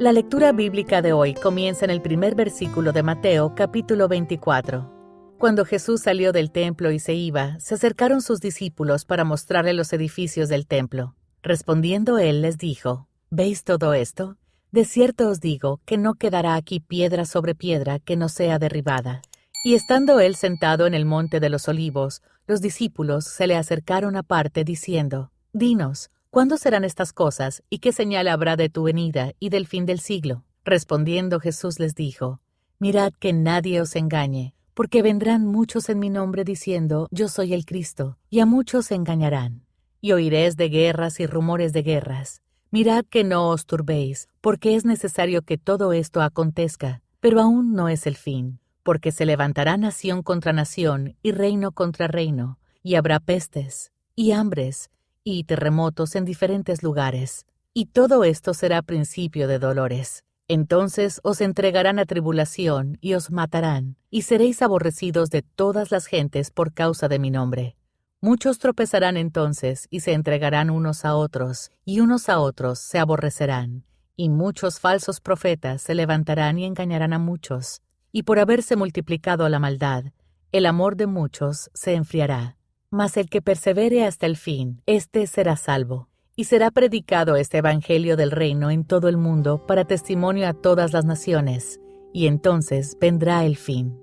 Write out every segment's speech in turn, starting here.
La lectura bíblica de hoy comienza en el primer versículo de Mateo, capítulo 24. Cuando Jesús salió del templo y se iba, se acercaron sus discípulos para mostrarle los edificios del templo. Respondiendo él les dijo: ¿Veis todo esto? De cierto os digo que no quedará aquí piedra sobre piedra que no sea derribada. Y estando él sentado en el monte de los Olivos, los discípulos se le acercaron aparte diciendo: Dinos, ¿cuándo serán estas cosas, y qué señal habrá de tu venida y del fin del siglo? Respondiendo Jesús les dijo: Mirad que nadie os engañe, porque vendrán muchos en mi nombre diciendo: Yo soy el Cristo, y a muchos se engañarán. Y oiréis de guerras y rumores de guerras. Mirad que no os turbéis, porque es necesario que todo esto acontezca, pero aún no es el fin, porque se levantará nación contra nación y reino contra reino, y habrá pestes y hambres y terremotos en diferentes lugares, y todo esto será principio de dolores. Entonces os entregarán a tribulación y os matarán, y seréis aborrecidos de todas las gentes por causa de mi nombre. Muchos tropezarán entonces y se entregarán unos a otros, y unos a otros se aborrecerán, y muchos falsos profetas se levantarán y engañarán a muchos. Y por haberse multiplicado la maldad, el amor de muchos se enfriará. Mas el que persevere hasta el fin, éste será salvo. Y será predicado este evangelio del reino en todo el mundo para testimonio a todas las naciones, y entonces vendrá el fin.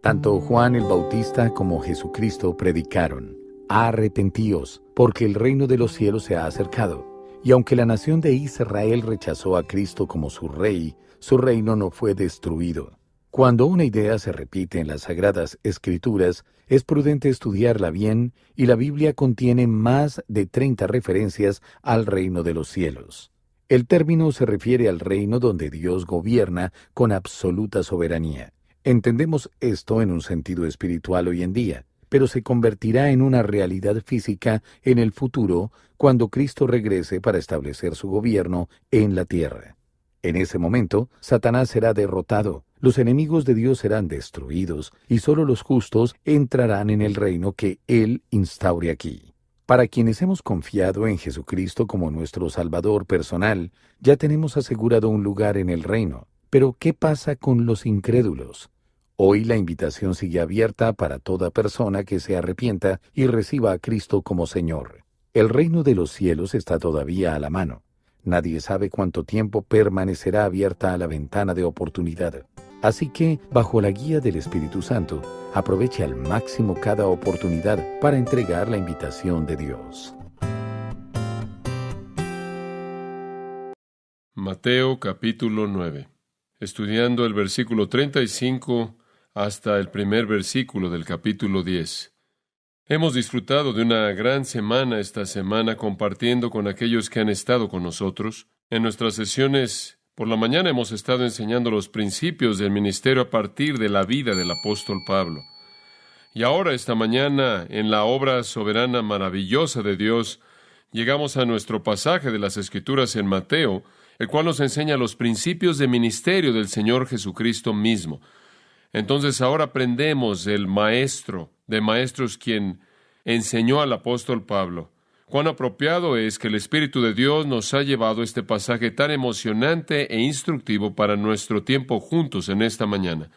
Tanto Juan el Bautista como Jesucristo predicaron: arrepentíos, porque el reino de los cielos se ha acercado. Y aunque la nación de Israel rechazó a Cristo como su rey, su reino no fue destruido. Cuando una idea se repite en las Sagradas Escrituras, es prudente estudiarla bien, y la Biblia contiene más de 30 referencias al reino de los cielos. El término se refiere al reino donde Dios gobierna con absoluta soberanía. Entendemos esto en un sentido espiritual hoy en día, pero se convertirá en una realidad física en el futuro cuando Cristo regrese para establecer su gobierno en la tierra. En ese momento, Satanás será derrotado, los enemigos de Dios serán destruidos, y solo los justos entrarán en el reino que Él instaure aquí. Para quienes hemos confiado en Jesucristo como nuestro Salvador personal, ya tenemos asegurado un lugar en el reino. Pero, ¿qué pasa con los incrédulos? Hoy la invitación sigue abierta para toda persona que se arrepienta y reciba a Cristo como Señor. El reino de los cielos está todavía a la mano. Nadie sabe cuánto tiempo permanecerá abierta a la ventana de oportunidad. Así que, bajo la guía del Espíritu Santo, aproveche al máximo cada oportunidad para entregar la invitación de Dios. Mateo capítulo 9. Estudiando el versículo 35 hasta el primer versículo del capítulo 10. Hemos disfrutado de una gran semana esta semana compartiendo con aquellos que han estado con nosotros. En nuestras sesiones por la mañana hemos estado enseñando los principios del ministerio a partir de la vida del apóstol Pablo. Y ahora esta mañana, en la obra soberana maravillosa de Dios, llegamos a nuestro pasaje de las Escrituras en Mateo, el cual nos enseña los principios de ministerio del Señor Jesucristo mismo. Entonces ahora aprendemos del maestro de maestros quien enseñó al apóstol Pablo. Cuán apropiado es que el Espíritu de Dios nos ha llevado este pasaje tan emocionante e instructivo para nuestro tiempo juntos en esta mañana.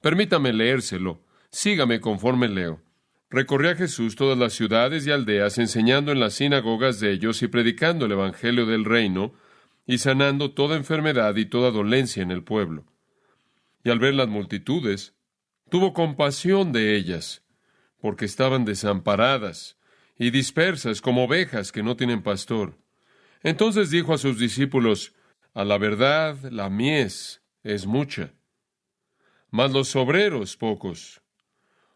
Permítame leérselo. Sígame conforme leo. Recorría Jesús todas las ciudades y aldeas, enseñando en las sinagogas de ellos y predicando el evangelio del reino, y sanando toda enfermedad y toda dolencia en el pueblo. Y al ver las multitudes, tuvo compasión de ellas, porque estaban desamparadas y dispersas como ovejas que no tienen pastor. Entonces dijo a sus discípulos: a la verdad, la mies es mucha, mas los obreros pocos.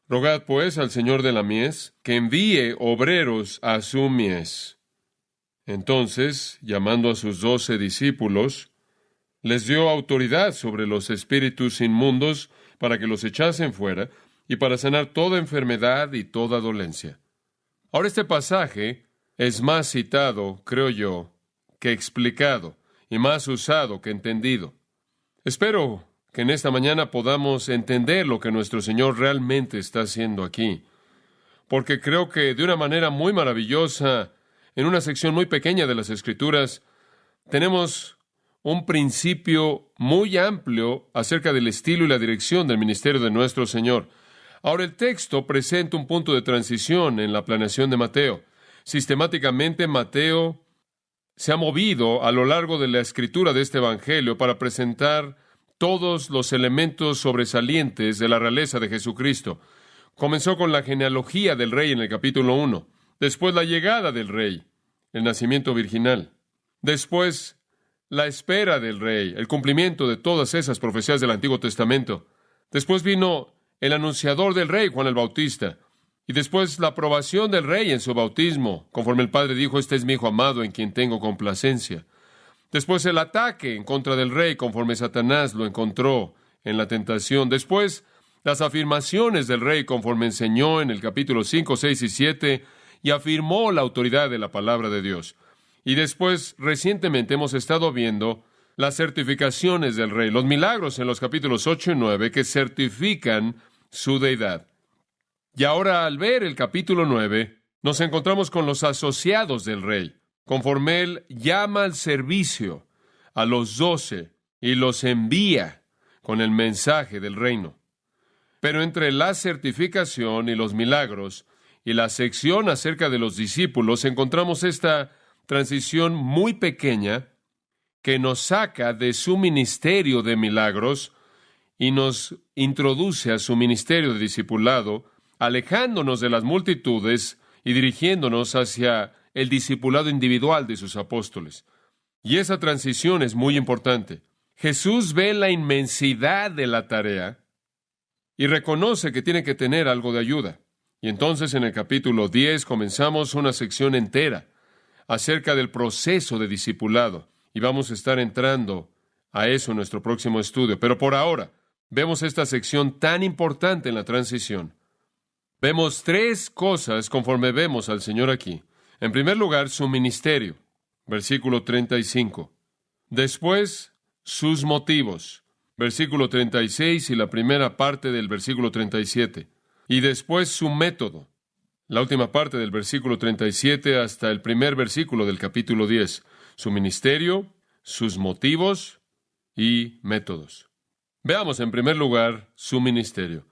Rogad pues al Señor de la mies que envíe obreros a su mies. Entonces, llamando a sus 12 discípulos, les dio autoridad sobre los espíritus inmundos para que los echasen fuera y para sanar toda enfermedad y toda dolencia. Ahora este pasaje es más citado, creo yo, que explicado, y más usado que entendido. Espero que en esta mañana podamos entender lo que nuestro Señor realmente está haciendo aquí, porque creo que de una manera muy maravillosa, en una sección muy pequeña de las Escrituras, tenemos un principio muy amplio acerca del estilo y la dirección del ministerio de nuestro Señor. Ahora, el texto presenta un punto de transición en la planeación de Mateo. Sistemáticamente, Mateo se ha movido a lo largo de la escritura de este Evangelio para presentar todos los elementos sobresalientes de la realeza de Jesucristo. Comenzó con la genealogía del rey en el capítulo 1, después la llegada del rey, el nacimiento virginal, después la espera del rey, el cumplimiento de todas esas profecías del Antiguo Testamento. Después vino el anunciador del rey, Juan el Bautista, y después la aprobación del rey en su bautismo, conforme el Padre dijo, este es mi Hijo amado en quien tengo complacencia. Después el ataque en contra del rey, conforme Satanás lo encontró en la tentación. Después las afirmaciones del rey, conforme enseñó en el capítulo 5, 6 y 7, y afirmó la autoridad de la palabra de Dios. Y después, recientemente, hemos estado viendo las certificaciones del rey, los milagros en los capítulos 8 y 9 que certifican su deidad. Y ahora, al ver el capítulo 9, nos encontramos con los asociados del rey, conforme él llama al servicio a los 12 y los envía con el mensaje del reino. Pero entre la certificación y los milagros y la sección acerca de los discípulos, encontramos esta transición muy pequeña que nos saca de su ministerio de milagros y nos introduce a su ministerio de discipulado, alejándonos de las multitudes y dirigiéndonos hacia el discipulado individual de sus apóstoles. Y esa transición es muy importante. Jesús ve la inmensidad de la tarea y reconoce que tiene que tener algo de ayuda. Y entonces en el capítulo 10 comenzamos una sección entera acerca del proceso de discipulado. Y vamos a estar entrando a eso en nuestro próximo estudio. Pero por ahora, vemos esta sección tan importante en la transición. Vemos tres cosas conforme vemos al Señor aquí. En primer lugar, su ministerio, versículo 35. Después, sus motivos, versículo 36 y la primera parte del versículo 37. Y después su método, la última parte del versículo 37 hasta el primer versículo del capítulo 10. Su ministerio, sus motivos y métodos. Veamos en primer lugar su ministerio.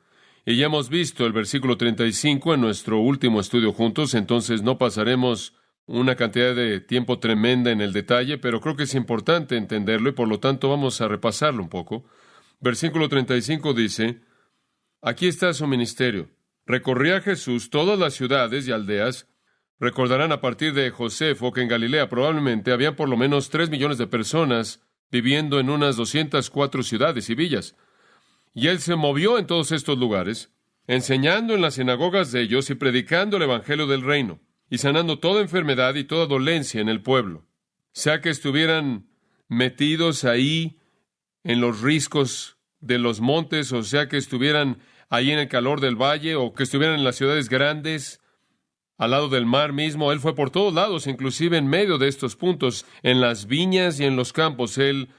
Y ya hemos visto el versículo 35 en nuestro último estudio juntos, entonces no pasaremos una cantidad de tiempo tremenda en el detalle, pero creo que es importante entenderlo y por lo tanto vamos a repasarlo un poco. Versículo 35 dice, aquí está su ministerio. Recorría Jesús todas las ciudades y aldeas. Recordarán a partir de Josefo que en Galilea probablemente había por lo menos 3 millones de personas viviendo en unas 204 ciudades y villas. Y él se movió en todos estos lugares, enseñando en las sinagogas de ellos y predicando el evangelio del reino, y sanando toda enfermedad y toda dolencia en el pueblo. Sea que estuvieran metidos ahí en los riscos de los montes, o sea que estuvieran ahí en el calor del valle, o que estuvieran en las ciudades grandes, al lado del mar mismo, él fue por todos lados, inclusive en medio de estos puntos, en las viñas y en los campos, él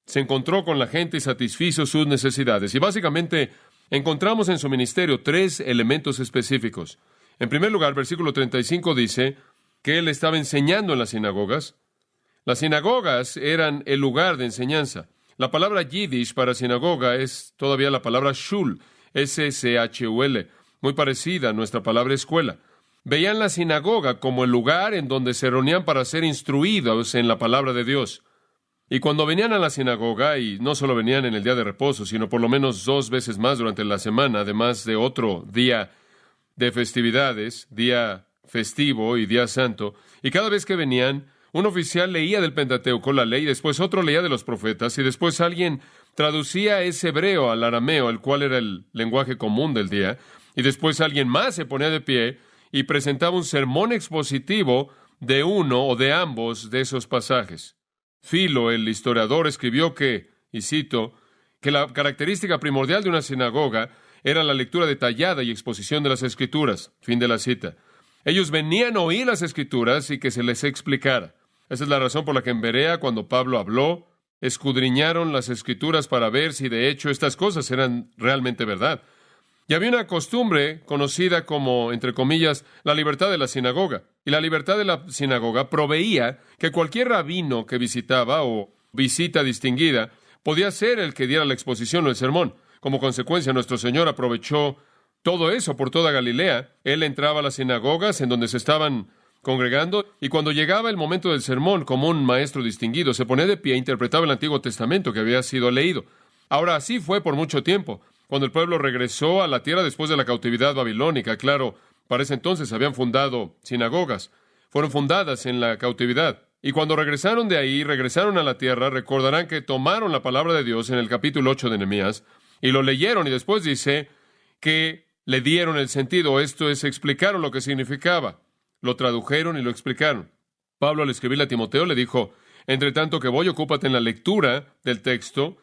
se encontró con la gente y satisfizo sus necesidades. Y básicamente encontramos en su ministerio 3 elementos específicos. En primer lugar, versículo 35 dice que él estaba enseñando en las sinagogas. Las sinagogas eran el lugar de enseñanza. La palabra yiddish para sinagoga es todavía la palabra shul, S-C-H-U-L, muy parecida a nuestra palabra escuela. Veían la sinagoga como el lugar en donde se reunían para ser instruidos en la palabra de Dios. Y cuando venían a la sinagoga, y no solo venían en el día de reposo, sino por lo menos 2 veces más durante la semana, además de otro día de festividades, día festivo y día santo, y cada vez que venían, un oficial leía del Pentateuco la ley, después otro leía de los profetas, y después alguien traducía ese hebreo al arameo, el cual era el lenguaje común del día, y después alguien más se ponía de pie y presentaba un sermón expositivo de uno o de ambos de esos pasajes. Filo, el historiador, escribió que, y cito, que la característica primordial de una sinagoga era la lectura detallada y exposición de las Escrituras. Fin de la cita. Ellos venían a oír las Escrituras y que se les explicara. Esa es la razón por la que en Berea, cuando Pablo habló, escudriñaron las Escrituras para ver si de hecho estas cosas eran realmente verdad. Y había una costumbre conocida como, entre comillas, la libertad de la sinagoga. Y la libertad de la sinagoga proveía que cualquier rabino que visitaba o visita distinguida, podía ser el que diera la exposición o el sermón. Como consecuencia, nuestro Señor aprovechó todo eso por toda Galilea. Él entraba a las sinagogas en donde se estaban congregando, y cuando llegaba el momento del sermón, como un maestro distinguido, se ponía de pie e interpretaba el Antiguo Testamento que había sido leído. Ahora, así fue por mucho tiempo. Cuando el pueblo regresó a la tierra después de la cautividad babilónica, claro, para ese entonces habían fundado sinagogas. Fueron fundadas en la cautividad. Y cuando regresaron de ahí, regresaron a la tierra, recordarán que tomaron la palabra de Dios en el capítulo 8 de Nehemías, y lo leyeron, y después dice que le dieron el sentido, esto es, explicaron lo que significaba. Lo tradujeron y lo explicaron. Pablo, al escribirle a Timoteo, le dijo, entre tanto que voy, ocúpate en la lectura del texto,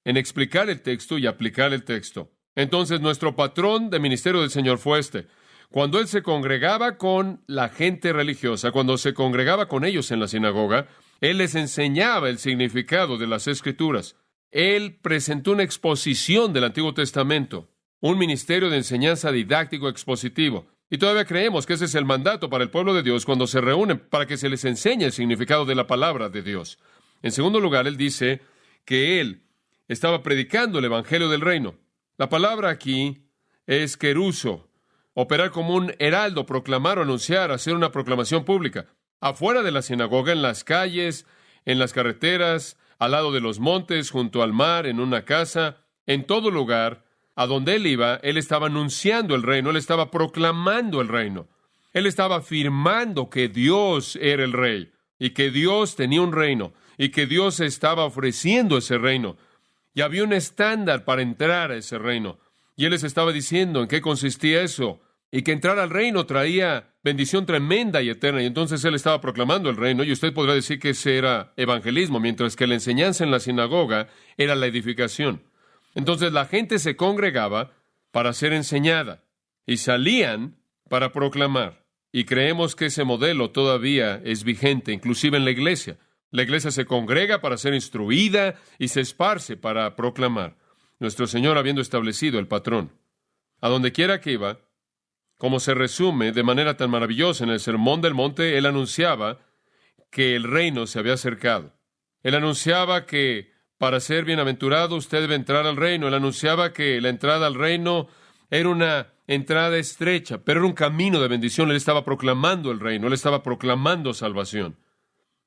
en explicar el texto y aplicar el texto. Entonces, nuestro patrón de ministerio del Señor fue este. Cuando Él se congregaba con la gente religiosa, cuando se congregaba con ellos en la sinagoga, Él les enseñaba el significado de las Escrituras. Él presentó una exposición del Antiguo Testamento, un ministerio de enseñanza didáctico expositivo. Y todavía creemos que ese es el mandato para el pueblo de Dios cuando se reúnen para que se les enseñe el significado de la palabra de Dios. En segundo lugar, Él dice que Él estaba predicando el Evangelio del Reino. La palabra aquí es keruso, operar como un heraldo, proclamar o anunciar, hacer una proclamación pública. Afuera de la sinagoga, en las calles, en las carreteras, al lado de los montes, junto al mar, en una casa, en todo lugar, a donde Él iba, Él estaba anunciando el reino, Él estaba proclamando el reino. Él estaba afirmando que Dios era el rey, y que Dios tenía un reino, y que Dios estaba ofreciendo ese reino. Y había un estándar para entrar a ese reino. Y Él les estaba diciendo en qué consistía eso, y que entrar al reino traía bendición tremenda y eterna. Y entonces Él estaba proclamando el reino, y usted podrá decir que ese era evangelismo, mientras que la enseñanza en la sinagoga era la edificación. Entonces la gente se congregaba para ser enseñada, y salían para proclamar. Y creemos que ese modelo todavía es vigente, inclusive en la iglesia. La iglesia se congrega para ser instruida y se esparce para proclamar. Nuestro Señor habiendo establecido el patrón. A donde quiera que iba, como se resume de manera tan maravillosa en el Sermón del Monte, Él anunciaba que el reino se había acercado. Él anunciaba que para ser bienaventurado usted debe entrar al reino. Él anunciaba que la entrada al reino era una entrada estrecha, pero era un camino de bendición. Él estaba proclamando el reino, Él estaba proclamando salvación.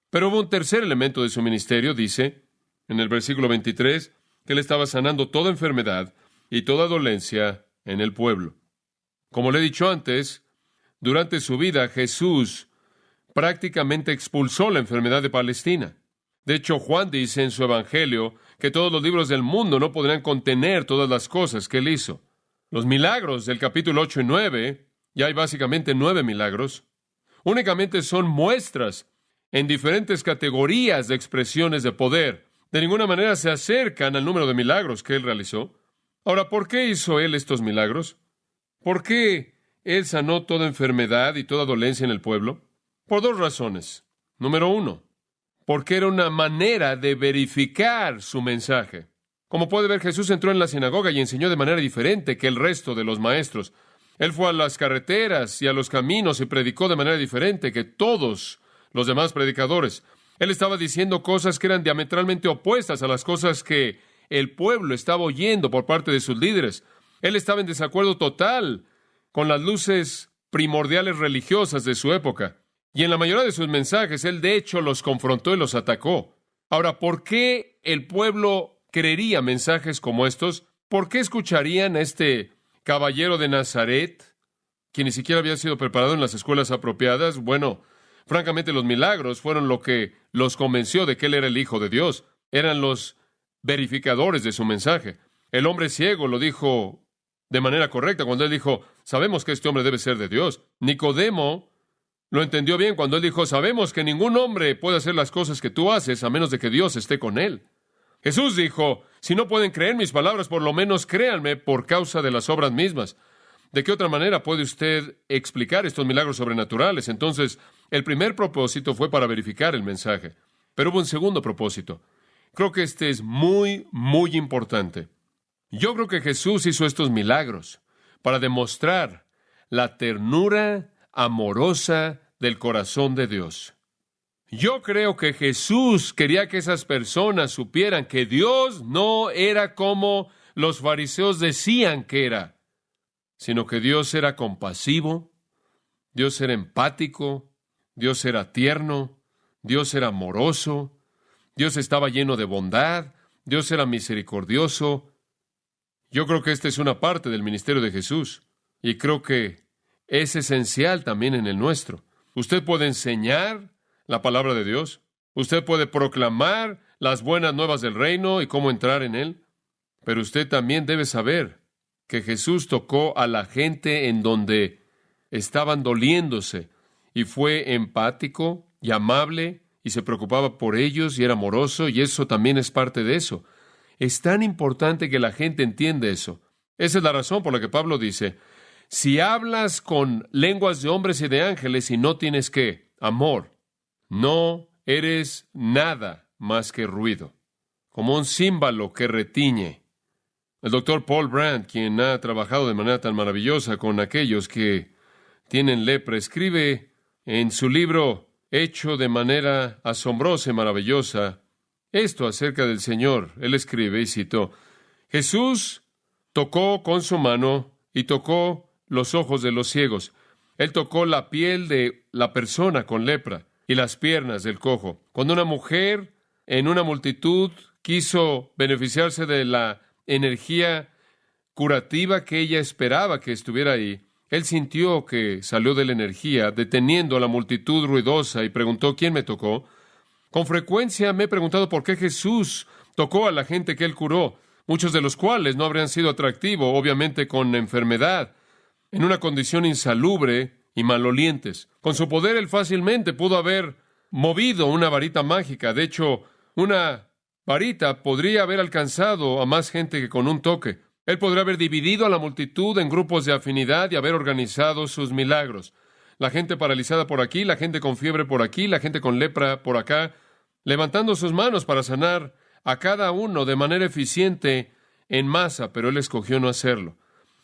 Pero hubo un tercer elemento de su ministerio, dice, en el versículo 23, que Él estaba sanando toda enfermedad y toda dolencia en el pueblo. Como le he dicho antes, durante su vida Jesús prácticamente expulsó la enfermedad de Palestina. De hecho, Juan dice en su Evangelio que todos los libros del mundo no podrán contener todas las cosas que Él hizo. Los milagros del capítulo 8 y 9, y hay básicamente 9 milagros, únicamente son muestras en diferentes categorías de expresiones de poder. De ninguna manera se acercan al número de milagros que Él realizó. Ahora, ¿por qué hizo Él estos milagros? ¿Por qué Él sanó toda enfermedad y toda dolencia en el pueblo? Por dos razones. Número uno, porque era una manera de verificar su mensaje. Como puede ver, Jesús entró en la sinagoga y enseñó de manera diferente que el resto de los maestros. Él fue a las carreteras y a los caminos y predicó de manera diferente que todos los demás predicadores. Él estaba diciendo cosas que eran diametralmente opuestas a las cosas que el pueblo estaba oyendo por parte de sus líderes. Él estaba en desacuerdo total con las luces primordiales religiosas de su época. Y en la mayoría de sus mensajes, Él de hecho los confrontó y los atacó. Ahora, ¿por qué el pueblo creería mensajes como estos? ¿Por qué escucharían a este caballero de Nazaret, que ni siquiera había sido preparado en las escuelas apropiadas? Bueno, francamente, los milagros fueron lo que los convenció de que Él era el Hijo de Dios. Eran los verificadores de su mensaje. El hombre ciego lo dijo de manera correcta cuando Él dijo, sabemos que este hombre debe ser de Dios. Nicodemo lo entendió bien cuando Él dijo, sabemos que ningún hombre puede hacer las cosas que tú haces a menos de que Dios esté con él. Jesús dijo, si no pueden creer mis palabras, por lo menos créanme por causa de las obras mismas. ¿De qué otra manera puede usted explicar estos milagros sobrenaturales? Entonces, el primer propósito fue para verificar el mensaje. Pero hubo un segundo propósito. Creo que este es muy, muy importante. Yo creo que Jesús hizo estos milagros para demostrar la ternura amorosa del corazón de Dios. Yo creo que Jesús quería que esas personas supieran que Dios no era como los fariseos decían que era, sino que Dios era compasivo, Dios era empático, Dios era tierno, Dios era amoroso, Dios estaba lleno de bondad, Dios era misericordioso. Yo creo que esta es una parte del ministerio de Jesús, y creo que es esencial también en el nuestro. Usted puede enseñar la palabra de Dios, usted puede proclamar las buenas nuevas del reino y cómo entrar en él, pero usted también debe saber que Jesús tocó a la gente en donde estaban doliéndose, y fue empático y amable, y se preocupaba por ellos, y era amoroso, y eso también es parte de eso. Es tan importante que la gente entienda eso. Esa es la razón por la que Pablo dice, si hablas con lenguas de hombres y de ángeles y no tienes ¿qué? Amor, no eres nada más que ruido, como un címbalo que retiñe. El doctor Paul Brandt, quien ha trabajado de manera tan maravillosa con aquellos que tienen lepra, escribe en su libro, hecho de manera asombrosa y maravillosa, esto acerca del Señor. Él escribe, y citó, Jesús tocó con su mano y tocó los ojos de los ciegos. Él tocó la piel de la persona con lepra y las piernas del cojo. Cuando una mujer en una multitud quiso beneficiarse de la energía curativa que ella esperaba que estuviera ahí, él sintió que salió de la energía, deteniendo a la multitud ruidosa, y preguntó, ¿quién me tocó? Con frecuencia me he preguntado por qué Jesús tocó a la gente que él curó, muchos de los cuales no habrían sido atractivos, obviamente con enfermedad, en una condición insalubre y malolientes. Con su poder él fácilmente pudo haber movido una varita mágica. De hecho, una varita podría haber alcanzado a más gente que con un toque. Él podría haber dividido a la multitud en grupos de afinidad y haber organizado sus milagros. La gente paralizada por aquí, la gente con fiebre por aquí, la gente con lepra por acá, levantando sus manos para sanar a cada uno de manera eficiente en masa, pero él escogió no hacerlo.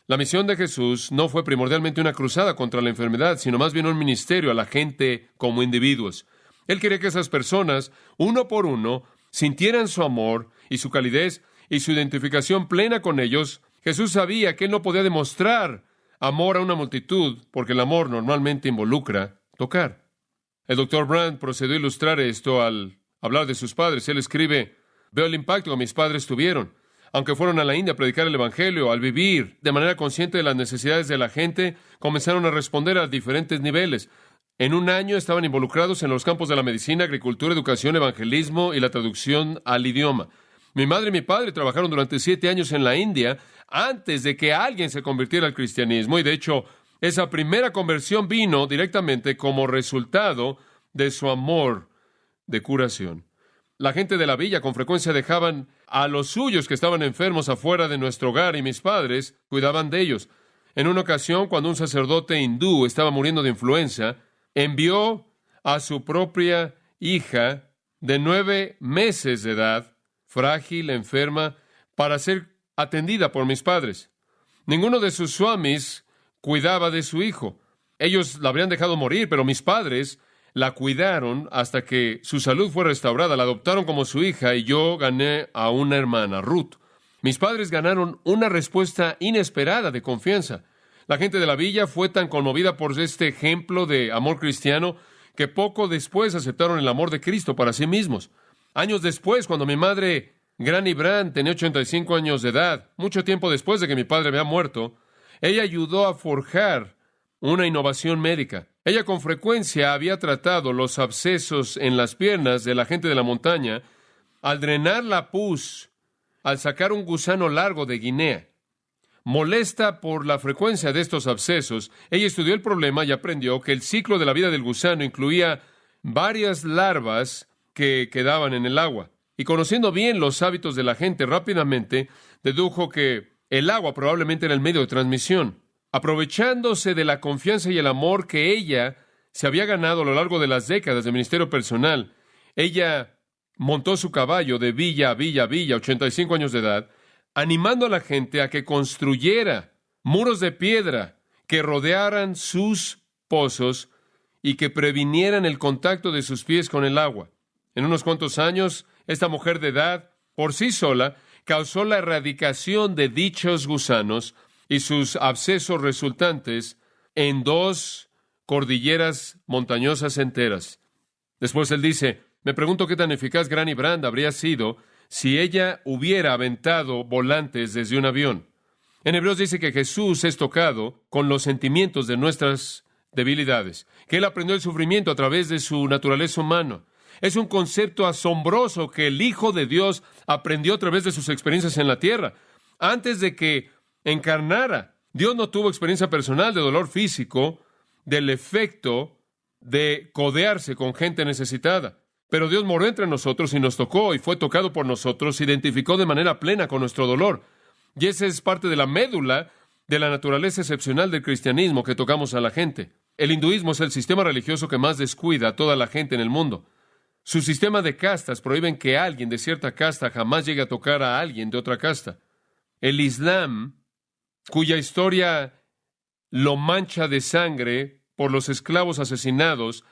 La misión de Jesús no fue primordialmente una cruzada contra la enfermedad, sino más bien un ministerio a la gente como individuos. Él quería que esas personas, uno por uno, sintieran su amor y su calidez y su identificación plena con ellos. Jesús sabía que él no podía demostrar amor a una multitud, porque el amor normalmente involucra tocar. El Dr. Brandt procedió a ilustrar esto al hablar de sus padres. Él escribe, veo el impacto que mis padres tuvieron. Aunque fueron a la India a predicar el Evangelio, al vivir de manera consciente de las necesidades de la gente, comenzaron a responder a diferentes niveles. En un año estaban involucrados en los campos de la medicina, agricultura, educación, evangelismo y la traducción al idioma. Mi madre y mi padre trabajaron durante 7 años en la India antes de que alguien se convirtiera al cristianismo, y de hecho, esa primera conversión vino directamente como resultado de su amor de curación. La gente de la villa con frecuencia dejaban a los suyos que estaban enfermos afuera de nuestro hogar, y mis padres cuidaban de ellos. En una ocasión, cuando un sacerdote hindú estaba muriendo de influenza, envió a su propia hija de 9 meses de edad, frágil, enferma, para ser atendida por mis padres. Ninguno de sus swamis cuidaba de su hijo. Ellos la habrían dejado morir, pero mis padres la cuidaron hasta que su salud fue restaurada, la adoptaron como su hija, y yo gané a una hermana, Ruth. Mis padres ganaron una respuesta inesperada de confianza. La gente de la villa fue tan conmovida por este ejemplo de amor cristiano que poco después aceptaron el amor de Cristo para sí mismos. Años después, cuando mi madre, Granny Brandt, tenía 85 años de edad, mucho tiempo después de que mi padre había muerto, ella ayudó a forjar una innovación médica. Ella con frecuencia había tratado los abscesos en las piernas de la gente de la montaña al drenar la pus, al sacar un gusano largo de Guinea. Molesta por la frecuencia de estos abscesos, ella estudió el problema y aprendió que el ciclo de la vida del gusano incluía varias larvas que quedaban en el agua. Y conociendo bien los hábitos de la gente, rápidamente dedujo que el agua probablemente era el medio de transmisión. Aprovechándose de la confianza y el amor que ella se había ganado a lo largo de las décadas de ministerio personal, ella montó su caballo de villa a villa a villa, 85 años de edad, animando a la gente a que construyera muros de piedra que rodearan sus pozos y que previnieran el contacto de sus pies con el agua. En unos cuantos años, esta mujer de edad, por sí sola, causó la erradicación de dichos gusanos y sus abscesos resultantes en 2 cordilleras montañosas enteras. Después él dice, me pregunto qué tan eficaz Granny Brand habría sido si ella hubiera aventado volantes desde un avión. En Hebreos dice que Jesús es tocado con los sentimientos de nuestras debilidades, que Él aprendió el sufrimiento a través de su naturaleza humana. Es un concepto asombroso que el Hijo de Dios aprendió a través de sus experiencias en la tierra. Antes de que encarnara, Dios no tuvo experiencia personal de dolor físico, del efecto de codearse con gente necesitada. Pero Dios moró entre nosotros y nos tocó y fue tocado por nosotros, se identificó de manera plena con nuestro dolor. Y esa es parte de la médula de la naturaleza excepcional del cristianismo que tocamos a la gente. El hinduismo es el sistema religioso que más descuida a toda la gente en el mundo. Su sistema de castas prohíben que alguien de cierta casta jamás llegue a tocar a alguien de otra casta. El Islam, cuya historia lo mancha de sangre por los esclavos asesinados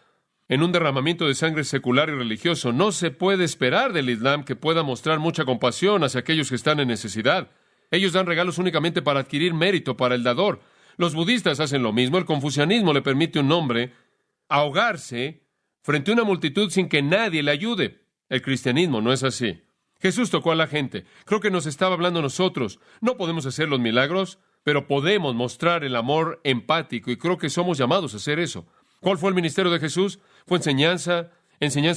en un derramamiento de sangre secular y religioso, no se puede esperar del Islam que pueda mostrar mucha compasión hacia aquellos que están en necesidad. Ellos dan regalos únicamente para adquirir mérito para el dador. Los budistas hacen lo mismo. El confucianismo le permite a un hombre ahogarse frente a una multitud sin que nadie le ayude. El cristianismo no es así. Jesús tocó a la gente. Creo que nos estaba hablando a nosotros. No podemos hacer los milagros, pero podemos mostrar el amor empático y creo que somos llamados a hacer eso. ¿Cuál fue el ministerio de Jesús? Fue enseñanza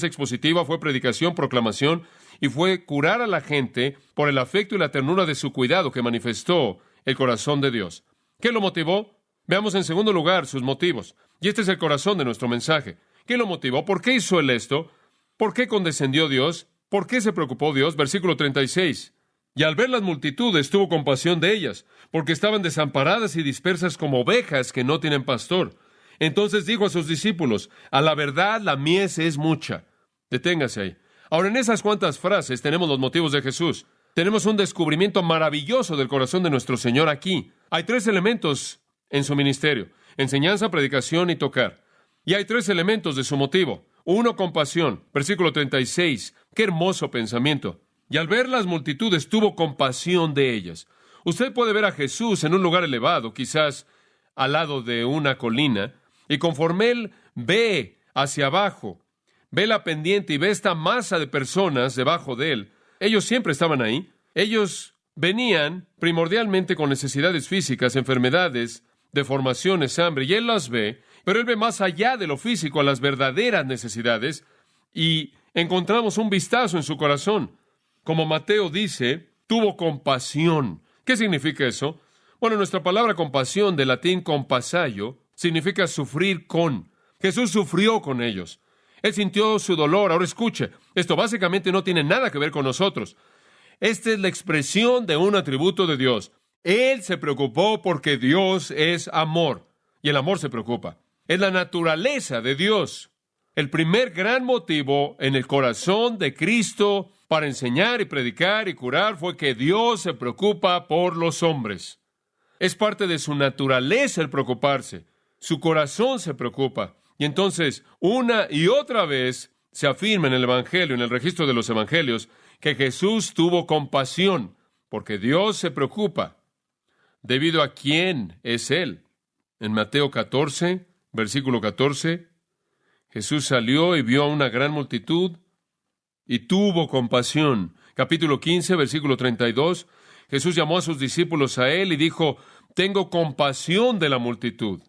expositiva, fue predicación, proclamación, y fue curar a la gente por el afecto y la ternura de su cuidado que manifestó el corazón de Dios. ¿Qué lo motivó? Veamos en segundo lugar sus motivos. Y este es el corazón de nuestro mensaje. ¿Qué lo motivó? ¿Por qué hizo él esto? ¿Por qué condescendió Dios? ¿Por qué se preocupó Dios? Versículo 36. Y al ver las multitudes tuvo compasión de ellas, porque estaban desamparadas y dispersas como ovejas que no tienen pastor. Entonces dijo a sus discípulos, a la verdad la mies es mucha. Deténgase ahí. Ahora, en esas cuantas frases tenemos los motivos de Jesús. Tenemos un descubrimiento maravilloso del corazón de nuestro Señor aquí. Hay 3 elementos en su ministerio: enseñanza, predicación y tocar. Y hay 3 elementos de su motivo. 1, compasión. Versículo 36. ¡Qué hermoso pensamiento! Y al ver las multitudes tuvo compasión de ellas. Usted puede ver a Jesús en un lugar elevado, quizás al lado de una colina, y conforme Él ve hacia abajo, ve la pendiente y ve esta masa de personas debajo de Él. Ellos siempre estaban ahí. Ellos venían primordialmente con necesidades físicas, enfermedades, deformaciones, hambre, y Él las ve, pero Él ve más allá de lo físico a las verdaderas necesidades, y encontramos un vistazo en su corazón. Como Mateo dice, tuvo compasión. ¿Qué significa eso? Bueno, nuestra palabra compasión, del latín compassaio, significa sufrir con. Jesús sufrió con ellos. Él sintió su dolor. Ahora escuche, esto básicamente no tiene nada que ver con nosotros. Esta es la expresión de un atributo de Dios. Él se preocupó porque Dios es amor, y el amor se preocupa. Es la naturaleza de Dios. El primer gran motivo en el corazón de Cristo para enseñar y predicar y curar fue que Dios se preocupa por los hombres. Es parte de su naturaleza el preocuparse. Su corazón se preocupa. Y entonces, una y otra vez, se afirma en el Evangelio, en el registro de los Evangelios, que Jesús tuvo compasión, porque Dios se preocupa. ¿Debido a quién es Él? En Mateo 14, versículo 14, Jesús salió y vio a una gran multitud y tuvo compasión. Capítulo 15, versículo 32, Jesús llamó a sus discípulos a Él y dijo, tengo compasión de la multitud.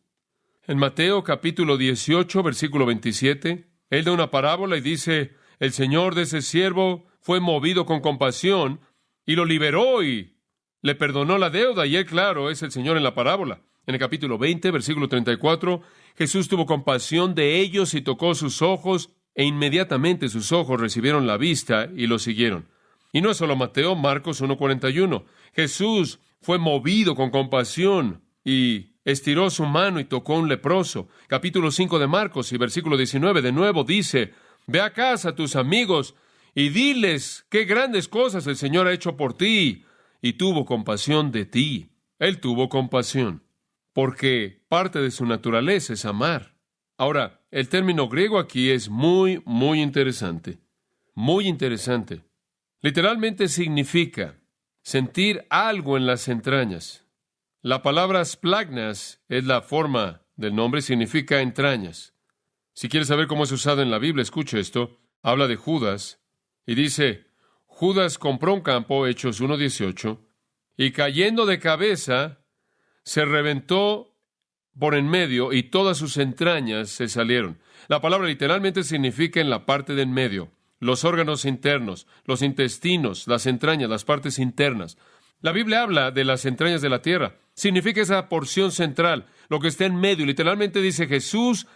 En Mateo capítulo 18, versículo 27, Él da una parábola y dice, el Señor de ese siervo fue movido con compasión y lo liberó y le perdonó la deuda. Y Él, claro, es el Señor en la parábola. En el capítulo 20, versículo 34, Jesús tuvo compasión de ellos y tocó sus ojos, e inmediatamente sus ojos recibieron la vista y lo siguieron. Y no es solo Mateo, Marcos 1:41. Jesús fue movido con compasión y estiró su mano y tocó a un leproso. Capítulo 5 de Marcos y versículo 19, de nuevo dice, ve a casa a tus amigos y diles qué grandes cosas el Señor ha hecho por ti, y tuvo compasión de ti. Él tuvo compasión, porque parte de su naturaleza es amar. Ahora, el término griego aquí es muy, muy interesante. Muy interesante. Literalmente significa sentir algo en las entrañas. La palabra splagnas es la forma del nombre, significa entrañas. Si quieres saber cómo es usado en la Biblia, escuche esto. Habla de Judas y dice, Judas compró un campo, Hechos 1:18, y cayendo de cabeza, se reventó por en medio y todas sus entrañas se salieron. La palabra literalmente significa en la parte de en medio, los órganos internos, los intestinos, las entrañas, las partes internas. La Biblia habla de las entrañas de la tierra. Significa esa porción central, lo que está en medio. Literalmente dice Jesús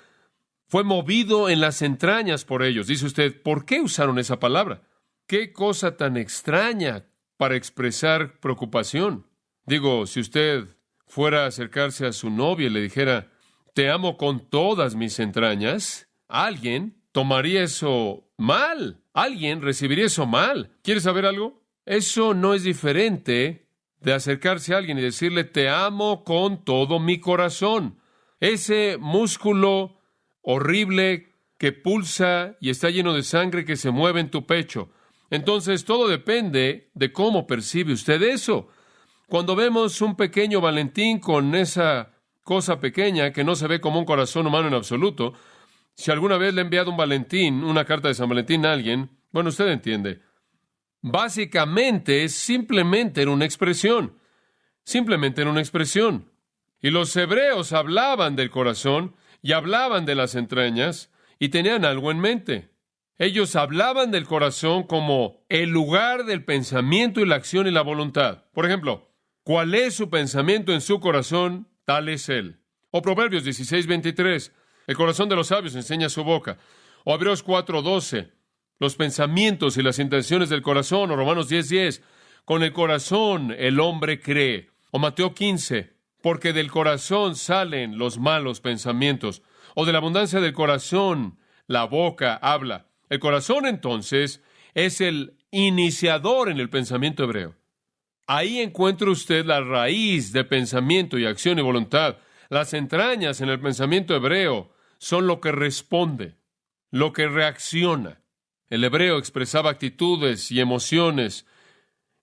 fue movido en las entrañas por ellos. Dice usted, ¿por qué usaron esa palabra? Qué cosa tan extraña para expresar preocupación. Digo, si usted fuera a acercarse a su novia y le dijera, te amo con todas mis entrañas, alguien tomaría eso mal. Alguien recibiría eso mal. ¿Quieres saber algo? Eso no es diferente de acercarse a alguien y decirle, te amo con todo mi corazón. Ese músculo horrible que pulsa y está lleno de sangre que se mueve en tu pecho. Entonces, todo depende de cómo percibe usted eso. Cuando vemos un pequeño Valentín con esa cosa pequeña que no se ve como un corazón humano en absoluto, si alguna vez le he enviado un Valentín, una carta de San Valentín a alguien, bueno, usted entiende. Básicamente, simplemente era una expresión. Simplemente era una expresión. Y los hebreos hablaban del corazón y hablaban de las entrañas y tenían algo en mente. Ellos hablaban del corazón como el lugar del pensamiento y la acción y la voluntad. Por ejemplo, ¿cuál es su pensamiento en su corazón? Tal es él. O Proverbios 16:23. El corazón de los sabios enseña su boca. O Hebreos 4:12. Los pensamientos y las intenciones del corazón. O Romanos 10:10. Con el corazón el hombre cree. O Mateo 15. Porque del corazón salen los malos pensamientos. O de la abundancia del corazón la boca habla. El corazón, entonces, es el iniciador en el pensamiento hebreo. Ahí encuentra usted la raíz de pensamiento y acción y voluntad. Las entrañas en el pensamiento hebreo son lo que responde, lo que reacciona. El hebreo expresaba actitudes y emociones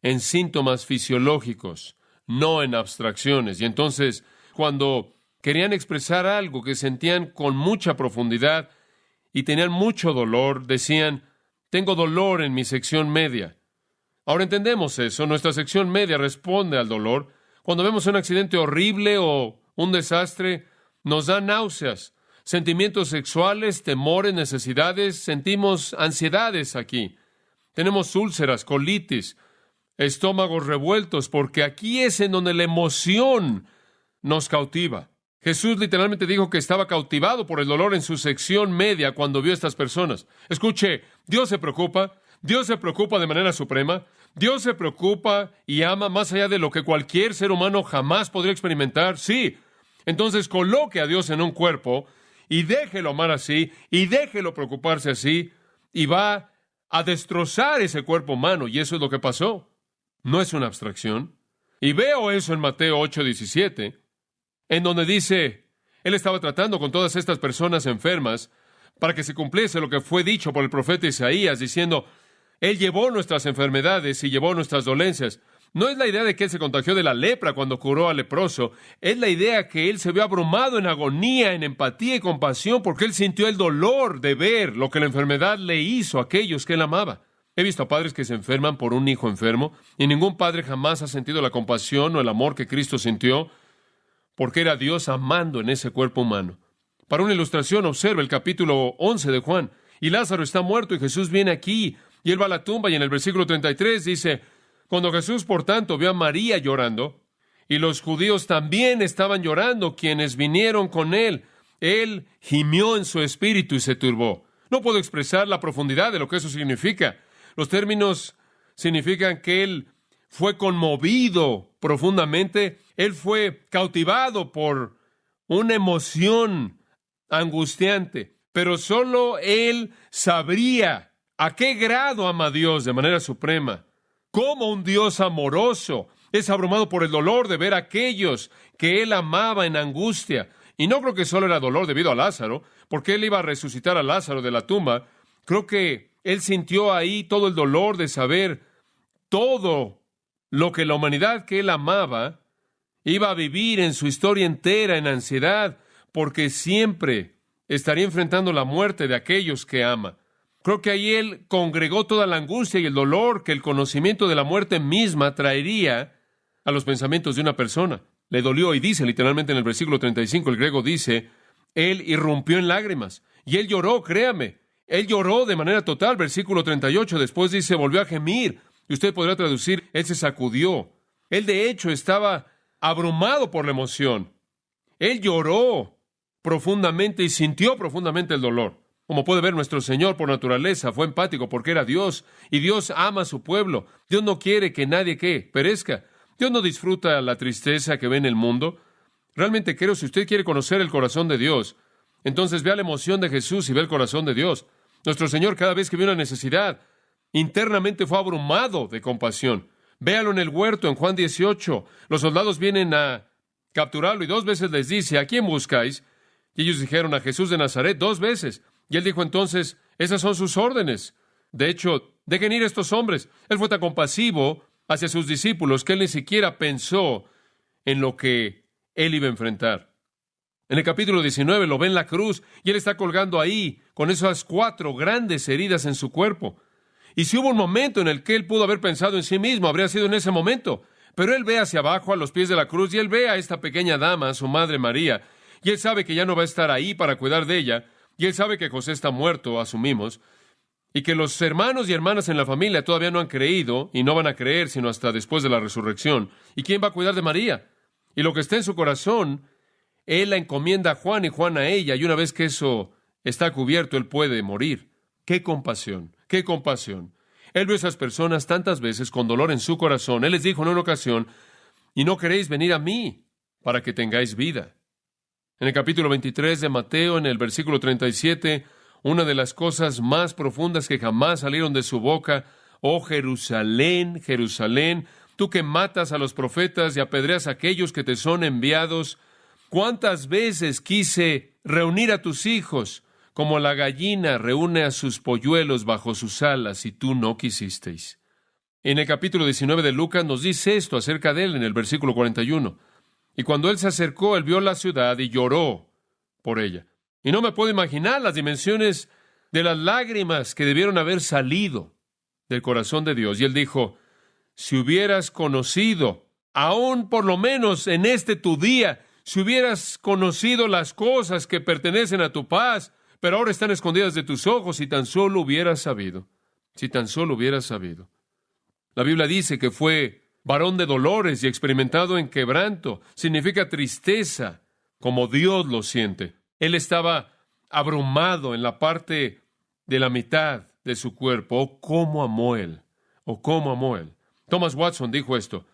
en síntomas fisiológicos, no en abstracciones. Y entonces, cuando querían expresar algo que sentían con mucha profundidad y tenían mucho dolor, decían, tengo dolor en mi sección media. Ahora entendemos eso. Nuestra sección media responde al dolor. Cuando vemos un accidente horrible o un desastre, nos da náuseas, sentimientos sexuales, temores, necesidades, sentimos ansiedades aquí. Tenemos úlceras, colitis, estómagos revueltos, porque aquí es en donde la emoción nos cautiva. Jesús literalmente dijo que estaba cautivado por el dolor en su sección media cuando vio a estas personas. Escuche, Dios se preocupa de manera suprema. Dios se preocupa y ama más allá de lo que cualquier ser humano jamás podría experimentar. Sí, entonces coloque a Dios en un cuerpo y déjelo amar así y déjelo preocuparse así y va a destrozar ese cuerpo humano. Y eso es lo que pasó. No es una abstracción. Y veo eso en Mateo 8:17. En donde dice, Él estaba tratando con todas estas personas enfermas para que se cumpliese lo que fue dicho por el profeta Isaías, diciendo, Él llevó nuestras enfermedades y llevó nuestras dolencias. No es la idea de que Él se contagió de la lepra cuando curó al leproso, es la idea que Él se vio abrumado en agonía, en empatía y compasión, porque Él sintió el dolor de ver lo que la enfermedad le hizo a aquellos que Él amaba. He visto a padres que se enferman por un hijo enfermo, y ningún padre jamás ha sentido la compasión o el amor que Cristo sintió, porque era Dios amando en ese cuerpo humano. Para una ilustración, observa el capítulo 11 de Juan. Y Lázaro está muerto y Jesús viene aquí. Y él va a la tumba y en el versículo 33 dice, cuando Jesús, por tanto, vio a María llorando, y los judíos también estaban llorando, quienes vinieron con él, él gimió en su espíritu y se turbó. No puedo expresar la profundidad de lo que eso significa. Los términos significan que él fue conmovido profundamente. Él fue cautivado por una emoción angustiante, pero solo él sabría a qué grado ama a Dios de manera suprema. Cómo un Dios amoroso es abrumado por el dolor de ver a aquellos que él amaba en angustia. Y no creo que solo era dolor debido a Lázaro, porque él iba a resucitar a Lázaro de la tumba. Creo que él sintió ahí todo el dolor de saber todo lo que la humanidad que él amaba iba a vivir en su historia entera en ansiedad, porque siempre estaría enfrentando la muerte de aquellos que ama. Creo que ahí él congregó toda la angustia y el dolor que el conocimiento de la muerte misma traería a los pensamientos de una persona. Le dolió, y dice literalmente en el versículo 35, el griego dice, él irrumpió en lágrimas, y él lloró, créame, él lloró de manera total. Versículo 38, después dice, volvió a gemir, y usted podrá traducir, él se sacudió. Él de hecho estaba abrumado por la emoción. Él lloró profundamente y sintió profundamente el dolor. Como puede ver, nuestro Señor por naturaleza fue empático porque era Dios, y Dios ama a su pueblo. Dios no quiere que nadie perezca. Dios no disfruta la tristeza que ve en el mundo. Realmente creo, si usted quiere conocer el corazón de Dios, entonces vea la emoción de Jesús y ve el corazón de Dios. Nuestro Señor, cada vez que vio una necesidad, internamente fue abrumado de compasión. Véalo en el huerto, en Juan 18. Los soldados vienen a capturarlo y 2 veces les dice, ¿a quién buscáis? Y ellos dijeron, a Jesús de Nazaret, 2 veces. Y él dijo entonces, esas son sus órdenes. De hecho, dejen ir estos hombres. Él fue tan compasivo hacia sus discípulos que él ni siquiera pensó en lo que él iba a enfrentar. En el capítulo 19 lo ve en la cruz y él está colgando ahí con esas 4 grandes heridas en su cuerpo. Y si hubo un momento en el que él pudo haber pensado en sí mismo, habría sido en ese momento. Pero él ve hacia abajo a los pies de la cruz y él ve a esta pequeña dama, su madre María, y él sabe que ya no va a estar ahí para cuidar de ella, y él sabe que José está muerto, asumimos, y que los hermanos y hermanas en la familia todavía no han creído y no van a creer sino hasta después de la resurrección. ¿Y quién va a cuidar de María? Y lo que está en su corazón, él la encomienda a Juan y Juan a ella, y una vez que eso está cubierto, él puede morir. ¡Qué compasión! ¡Qué compasión! Él vio a esas personas tantas veces con dolor en su corazón. Él les dijo en una ocasión, y no queréis venir a mí para que tengáis vida. En el capítulo 23 de Mateo, en el versículo 37, una de las cosas más profundas que jamás salieron de su boca, oh Jerusalén, Jerusalén, tú que matas a los profetas y apedreas a aquellos que te son enviados, ¿cuántas veces quise reunir a tus hijos como la gallina reúne a sus polluelos bajo sus alas y tú no quisisteis? En el capítulo 19 de Lucas nos dice esto acerca de él en el versículo 41. Y cuando él se acercó, él vio la ciudad y lloró por ella. Y no me puedo imaginar las dimensiones de las lágrimas que debieron haber salido del corazón de Dios. Y él dijo, si hubieras conocido, aún por lo menos en este tu día, si hubieras conocido las cosas que pertenecen a tu paz, pero ahora están escondidas de tus ojos, si tan solo hubieras sabido, si tan solo hubieras sabido. La Biblia dice que fue varón de dolores y experimentado en quebranto. Significa tristeza, como Dios lo siente. Él estaba abrumado en la parte de la mitad de su cuerpo. ¡Oh, cómo amó él! ¡Oh, cómo amó él! Thomas Watson dijo esto,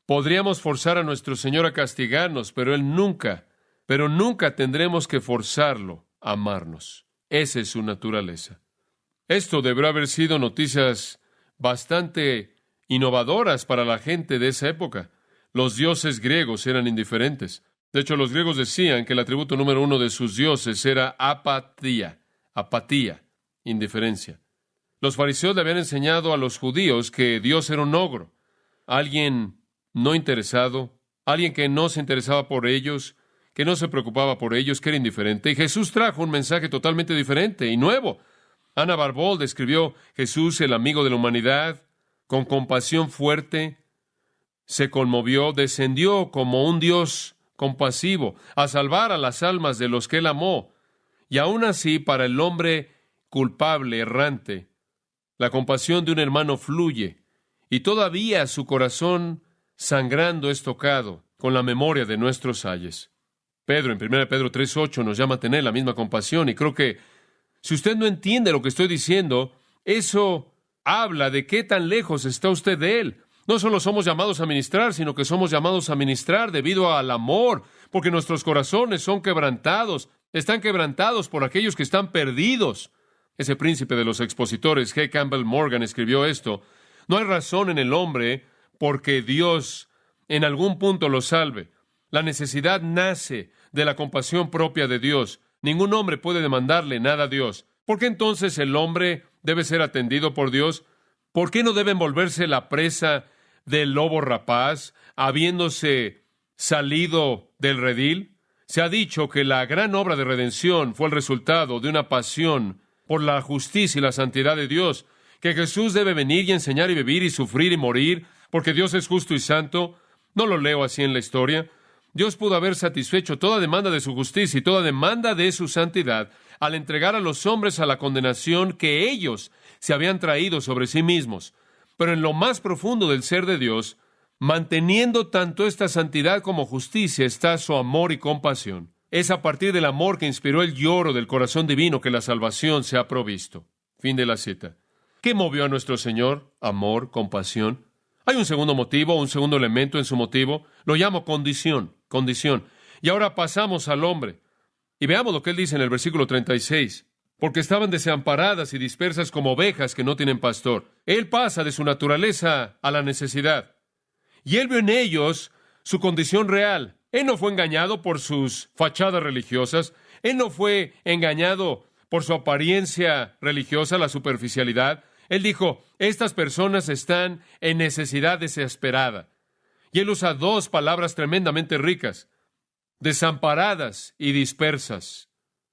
podríamos forzar a nuestro Señor a castigarnos, pero nunca tendremos que forzarlo a amarnos. Esa es su naturaleza. Esto deberá haber sido noticias bastante innovadoras para la gente de esa época. Los dioses griegos eran indiferentes. De hecho, los griegos decían que el atributo número 1 de sus dioses era apatía, indiferencia. Los fariseos le habían enseñado a los judíos que Dios era un ogro, alguien no interesado, alguien que no se interesaba por ellos, que no se preocupaba por ellos, que era indiferente. Y Jesús trajo un mensaje totalmente diferente y nuevo. Ana Barbold describió Jesús, el amigo de la humanidad, con compasión fuerte, se conmovió, descendió como un Dios compasivo a salvar a las almas de los que él amó. Y aún así, para el hombre culpable, errante, la compasión de un hermano fluye, y todavía su corazón sangrando es tocado con la memoria de nuestros ayes. Pedro, en 1 Pedro 3:8, nos llama a tener la misma compasión, y creo que si usted no entiende lo que estoy diciendo, eso habla de qué tan lejos está usted de él. No solo somos llamados a ministrar, sino que somos llamados a ministrar debido al amor, porque nuestros corazones son quebrantados, están quebrantados por aquellos que están perdidos. Ese príncipe de los expositores, G. Campbell Morgan, escribió esto: no hay razón en el hombre porque Dios en algún punto lo salve. La necesidad nace de la compasión propia de Dios. Ningún hombre puede demandarle nada a Dios. ¿Por qué entonces el hombre debe ser atendido por Dios? ¿Por qué no deben volverse la presa del lobo rapaz, habiéndose salido del redil? Se ha dicho que la gran obra de redención fue el resultado de una pasión por la justicia y la santidad de Dios, que Jesús debe venir y enseñar y vivir y sufrir y morir, porque Dios es justo y santo. No lo leo así en la historia. Dios pudo haber satisfecho toda demanda de su justicia y toda demanda de su santidad al entregar a los hombres a la condenación que ellos se habían traído sobre sí mismos. Pero en lo más profundo del ser de Dios, manteniendo tanto esta santidad como justicia, está su amor y compasión. Es a partir del amor que inspiró el lloro del corazón divino que la salvación se ha provisto. Fin de la cita. ¿Qué movió a nuestro Señor? Amor, compasión. Hay un segundo motivo, un segundo elemento en su motivo. Lo llamo condición. Y ahora pasamos al hombre. Y veamos lo que él dice en el versículo 36. Porque estaban desamparadas y dispersas como ovejas que no tienen pastor. Él pasa de su naturaleza a la necesidad. Y él vio en ellos su condición real. Él no fue engañado por sus fachadas religiosas. Él no fue engañado por su apariencia religiosa, la superficialidad. Él dijo, estas personas están en necesidad desesperada. Y él usa dos palabras tremendamente ricas: desamparadas y dispersas.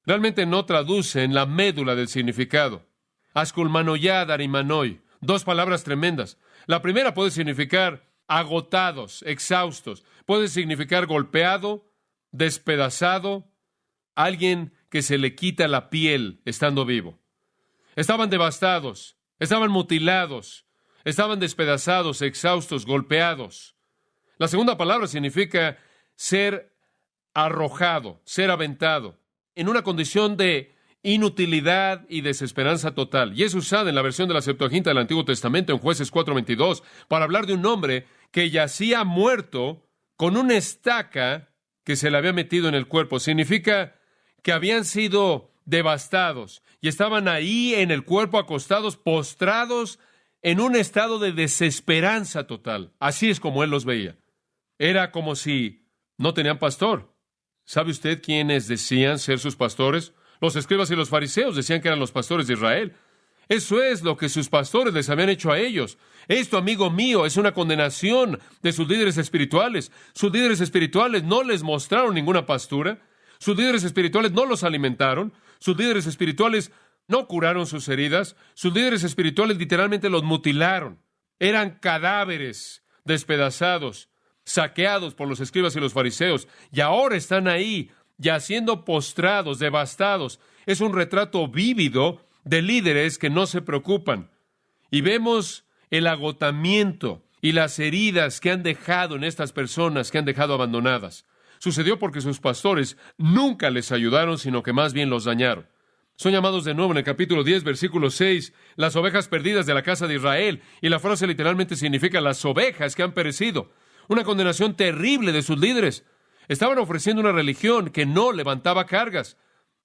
Realmente no traducen la médula del significado. Asculmanoyad, arimanoi. Dos palabras tremendas. La primera puede significar agotados, exhaustos. Puede significar golpeado, despedazado, alguien que se le quita la piel estando vivo. Estaban devastados, estaban mutilados, estaban despedazados, exhaustos, golpeados. La segunda palabra significa ser arrojado, ser aventado, en una condición de inutilidad y desesperanza total. Y es usada en la versión de la Septuaginta del Antiguo Testamento, en Jueces 4:22, para hablar de un hombre que yacía muerto con una estaca que se le había metido en el cuerpo. Significa que habían sido devastados y estaban ahí en el cuerpo, acostados, postrados, en un estado de desesperanza total. Así es como él los veía. Era como si no tenían pastor. ¿Sabe usted quiénes decían ser sus pastores? Los escribas y los fariseos decían que eran los pastores de Israel. Eso es lo que sus pastores les habían hecho a ellos. Esto, amigo mío, es una condenación de sus líderes espirituales. Sus líderes espirituales no les mostraron ninguna pastura. Sus líderes espirituales no los alimentaron. Sus líderes espirituales no curaron sus heridas. Sus líderes espirituales literalmente los mutilaron. Eran cadáveres despedazados, saqueados por los escribas y los fariseos, y ahora están ahí, yaciendo postrados, devastados. Es un retrato vívido de líderes que no se preocupan. Y vemos el agotamiento y las heridas que han dejado en estas personas que han dejado abandonadas. Sucedió porque sus pastores nunca les ayudaron, sino que más bien los dañaron. Son llamados de nuevo en el capítulo 10, versículo 6, las ovejas perdidas de la casa de Israel, y la frase literalmente significa las ovejas que han perecido. Una condenación terrible de sus líderes. Estaban ofreciendo una religión que no levantaba cargas,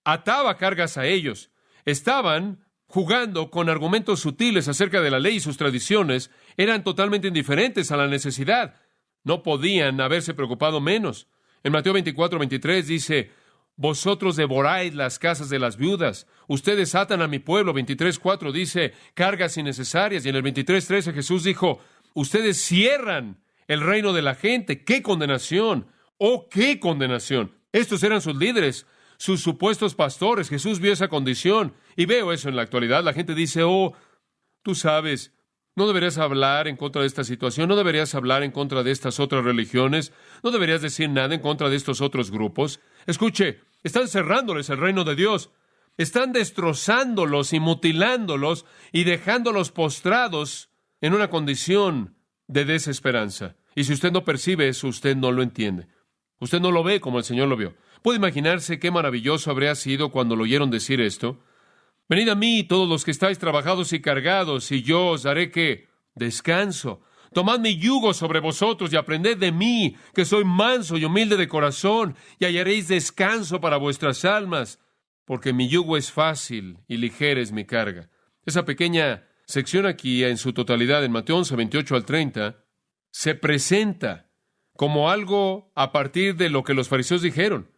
ataba cargas a ellos. Estaban jugando con argumentos sutiles acerca de la ley y sus tradiciones. Eran totalmente indiferentes a la necesidad. No podían haberse preocupado menos. En Mateo 24:23 dice, vosotros devoráis las casas de las viudas. Ustedes atan a mi pueblo. 23:4 dice, cargas innecesarias. Y en el 23:13 Jesús dijo, ustedes cierran el reino de la gente. ¡Qué condenación! ¡Oh, qué condenación! Estos eran sus líderes, sus supuestos pastores. Jesús vio esa condición. Y veo eso en la actualidad. La gente dice, oh, tú sabes, no deberías hablar en contra de esta situación, no deberías hablar en contra de estas otras religiones, no deberías decir nada en contra de estos otros grupos. Escuche, están cerrándoles el reino de Dios. Están destrozándolos y mutilándolos y dejándolos postrados en una condición de desesperanza. Y si usted no percibe eso, usted no lo entiende. Usted no lo ve como el Señor lo vio. ¿Puede imaginarse qué maravilloso habría sido cuando lo oyeron decir esto? Venid a mí, todos los que estáis trabajados y cargados, y yo os daré ¿qué? Descanso. Tomad mi yugo sobre vosotros y aprended de mí, que soy manso y humilde de corazón, y hallaréis descanso para vuestras almas, porque mi yugo es fácil y ligera es mi carga. Esa pequeña sección aquí, en su totalidad, en Mateo 11, 28 al 30, se presenta como algo a partir de lo que los fariseos dijeron.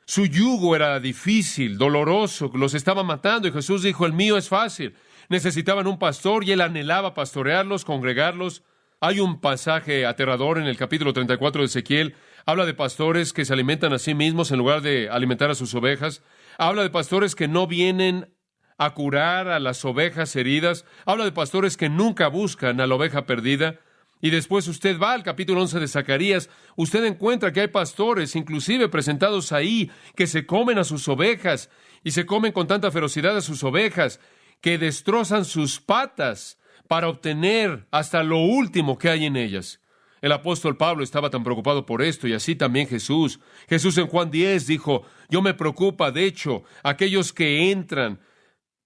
Su yugo era difícil, doloroso, los estaba matando, y Jesús dijo, el mío es fácil. Necesitaban un pastor y él anhelaba pastorearlos, congregarlos. Hay un pasaje aterrador en el capítulo 34 de Ezequiel. Habla de pastores que se alimentan a sí mismos en lugar de alimentar a sus ovejas. Habla de pastores que no vienen a curar a las ovejas heridas. Habla de pastores que nunca buscan a la oveja perdida. Y después usted va al capítulo 11 de Zacarías, usted encuentra que hay pastores, inclusive presentados ahí, que se comen a sus ovejas, y se comen con tanta ferocidad a sus ovejas, que destrozan sus patas para obtener hasta lo último que hay en ellas. El apóstol Pablo estaba tan preocupado por esto, y así también Jesús. Jesús en Juan 10 dijo, yo me preocupa, de hecho, aquellos que entran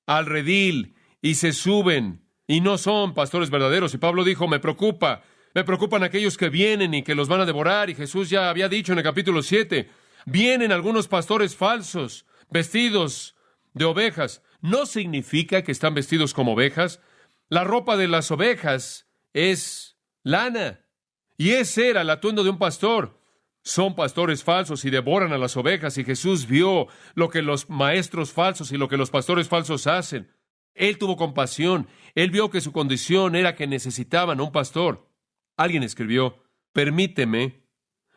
al redil y se suben y no son pastores verdaderos. Y Pablo dijo, me preocupan aquellos que vienen y que los van a devorar. Y Jesús ya había dicho en el capítulo 7, vienen algunos pastores falsos, vestidos de ovejas. No significa que están vestidos como ovejas. La ropa de las ovejas es lana. Y ese era el atuendo de un pastor. Son pastores falsos y devoran a las ovejas. Y Jesús vio lo que los maestros falsos y lo que los pastores falsos hacen. Él tuvo compasión. Él vio que su condición era que necesitaban un pastor. Alguien escribió, permíteme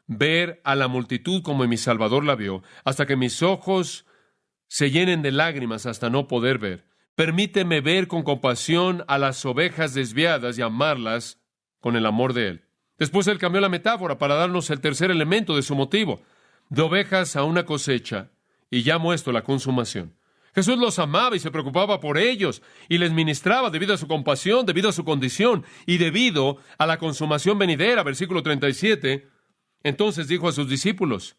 ver a la multitud como mi Salvador la vio, hasta que mis ojos se llenen de lágrimas hasta no poder ver. Permíteme ver con compasión a las ovejas desviadas y amarlas con el amor de Él. Después Él cambió la metáfora para darnos el tercer elemento de su motivo, de ovejas a una cosecha, y ya muestro la consumación. Jesús los amaba y se preocupaba por ellos, y les ministraba debido a su compasión, debido a su condición, y debido a la consumación venidera, versículo 37. Entonces dijo a sus discípulos,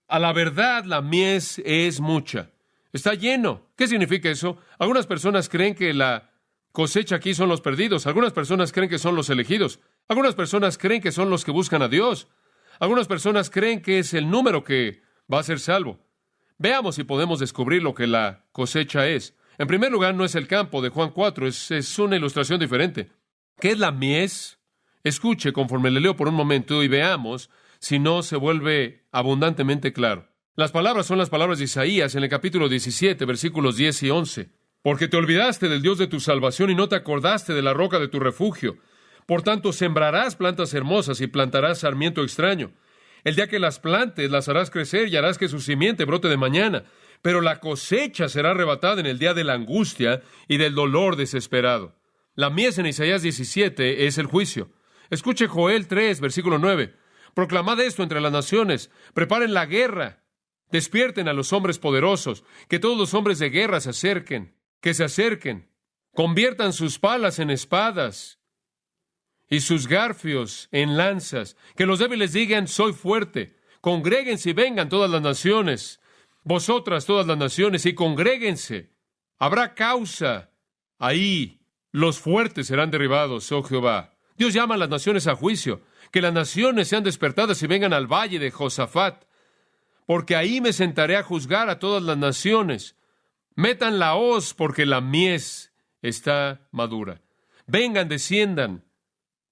a la verdad la mies es mucha, está lleno. ¿Qué significa eso? Algunas personas creen que la cosecha aquí son los perdidos, algunas personas creen que son los elegidos, algunas personas creen que son los que buscan a Dios, algunas personas creen que es el número que va a ser salvo. Veamos si podemos descubrir lo que la cosecha es. En primer lugar, no es el campo de Juan 4, es una ilustración diferente. ¿Qué es la mies? Escuche conforme le leo por un momento y veamos si no se vuelve abundantemente claro. Las palabras son las palabras de Isaías en el capítulo 17, versículos 10 y 11. Porque te olvidaste del Dios de tu salvación y no te acordaste de la roca de tu refugio. Por tanto, sembrarás plantas hermosas y plantarás sarmiento extraño. El día que las plantes, las harás crecer y harás que su simiente brote de mañana. Pero la cosecha será arrebatada en el día de la angustia y del dolor desesperado. La mies en Isaías 17 es el juicio. Escuche Joel 3, versículo 9. Proclamad esto entre las naciones. Preparen la guerra. Despierten a los hombres poderosos. Que todos los hombres de guerra se acerquen. Que se acerquen. Conviertan sus palas en espadas y sus garfios en lanzas. Que los débiles digan, soy fuerte. Congréguense y vengan todas las naciones. Vosotras todas las naciones, y congréguense. Habrá causa. Ahí los fuertes serán derribados, oh Jehová. Dios llama a las naciones a juicio. Que las naciones sean despertadas y vengan al valle de Josafat. Porque ahí me sentaré a juzgar a todas las naciones. Metan la hoz, porque la mies está madura. Vengan, desciendan,